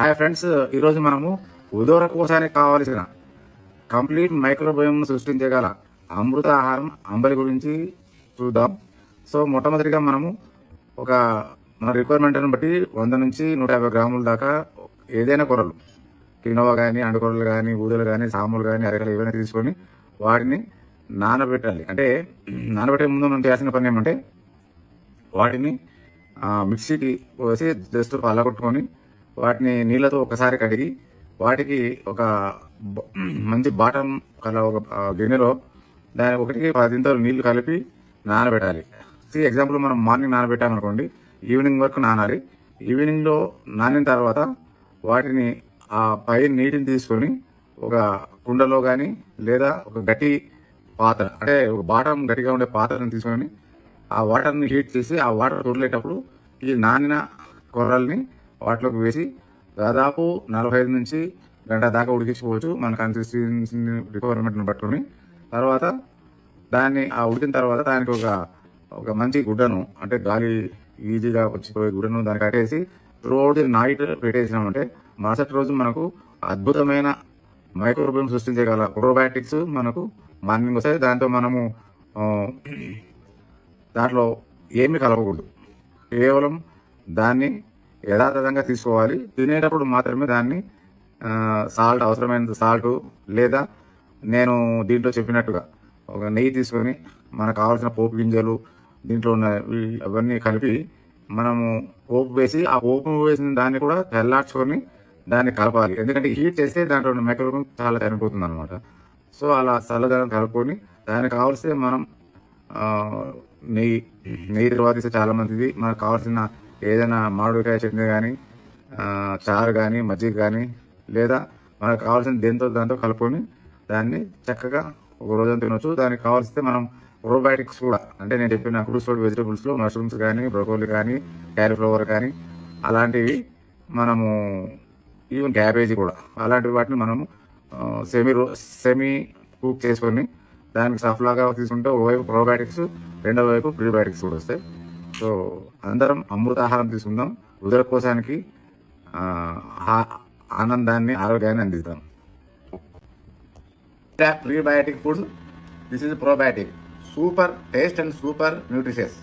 Hi friends, ఈరోజు మనము ఉదర కోశానికి కావలసిన కంప్లీట్ మైక్రోబయోమ్ సృష్టించగల అమృత ఆహారం అంబలి గురించి చూద్దాం. సో మొట్టమొదటిగా మనము ఒక మన రిక్వైర్మెంట్ని బట్టి 100 నుంచి 150 గ్రాముల దాకా ఏదైనా కూరలు, కినోవా కానీ, అండుకూరలు కానీ, ఊదలు కానీ, సాములు కానీ, అరకలు ఏవైనా తీసుకొని వాటిని నానబెట్టాలి. అంటే నానబెట్టే ముందు మనం చేయాల్సిన పని ఏమంటే వాటిని మిక్సీకి పోసి జస్ట్ పలగొట్టుకొని వాటిని నీళ్ళతో ఒకసారి కడిగి వాటికి ఒక మంచి బాటం కల ఒక గిన్నెలో దాని 1కి 10 ఇంతలు నీళ్లు కలిపి నానబెట్టాలి. ఎగ్జాంపుల్ మనం మార్నింగ్ నానబెట్టామనుకోండి, ఈవినింగ్ వరకు నానాలి. ఈవినింగ్లో నానిన తర్వాత వాటిని ఆ పై నీటిని తీసుకొని ఒక కుండలో కానీ లేదా ఒక గట్టి పాత్ర, అంటే ఒక బాటం గట్టిగా ఉండే పాత్రను తీసుకొని ఆ వాటర్ని హీట్ చేసి ఆ వాటర్ తొడలేటప్పుడు ఈ నానిన కొర్రల్ని వాటిలోకి వేసి దాదాపు 45 నుంచి గంట దాకా ఉడికించుకోవచ్చు, మన కన్సిస్టెన్సీ రిక్వైర్మెంట్ని పట్టుకొని. తర్వాత దాన్ని ఉడికిన తర్వాత దానికి ఒక మంచి గుడ్డను, అంటే గాలి ఈజీగా వచ్చిపోయే గుడ్డను దాన్ని కట్టేసి త్రూఅవుట్ ది నైట్ పెట్టేసినామంటే మరుసటి రోజు మనకు అద్భుతమైన మైక్రోబయోమ్ సృష్టించగల ప్రోబయాటిక్స్ మనకు మార్నింగ్ వస్తాయి. దాంతో మనము దాంట్లో ఏమీ కలపకూడదు, కేవలం దాన్ని యథాతథంగా తీసుకోవాలి. తినేటప్పుడు మాత్రమే దాన్ని సాల్ట్, అవసరమైనంత సాల్ట్, లేదా నేను దీంట్లో చెప్పినట్టుగా ఒక నెయ్యి తీసుకొని మనకు కావాల్సిన పోపు గింజలు దీంట్లో ఉన్న అవన్నీ కలిపి మనము పోపు వేసి ఆ పోపు వేసిన దాన్ని కూడా చల్లార్చుకొని దాన్ని కలపాలి. ఎందుకంటే హీట్ చేస్తే దాంట్లో ఉన్న మైక్రోబయోమ్ చాలా చనిపోతుంది అనమాట. సో అలా చల్లదనం కలుపుకొని దానికి కావాల్సిన మనం నెయ్యి తర్వాత ఇస్తే చాలా మంచిది. మనకు కావాల్సిన ఏదైనా మామిడికాయ చట్నీ కానీ, చారు కానీ, మజ్జిగ కానీ, లేదా మనకు కావాల్సిన దాంతో కలుపుకొని దాన్ని చక్కగా ఒక రోజంతా తినొచ్చు. దానికి కావాల్సితే మనం ప్రోబయాటిక్స్ కూడా, అంటే నేను చెప్పిన ఫ్రూట్స్ వెజిటబుల్స్లో మష్రూమ్స్ కానీ, బ్రోకోలీ కానీ, క్యాలీఫ్లవర్ కానీ, అలాంటివి మనము, ఈవెన్ క్యాబేజీ కూడా, అలాంటి వాటిని మనము సెమీ కుక్ చేసుకొని దానికి సఫ్లాగా తీసుకుంటే ఒకవైపు ప్రోబయాటిక్స్, రెండో వైపు ప్రీబయాటిక్స్ కూడా వస్తాయి. సో అందరం అమృత ఆహారం తీసుకుందాం, ఉదర కోశానికి ఆనందాన్ని, ఆరోగ్యాన్ని అందిద్దాం. Prebiotic food, this is probiotic, super taste and super nutritious.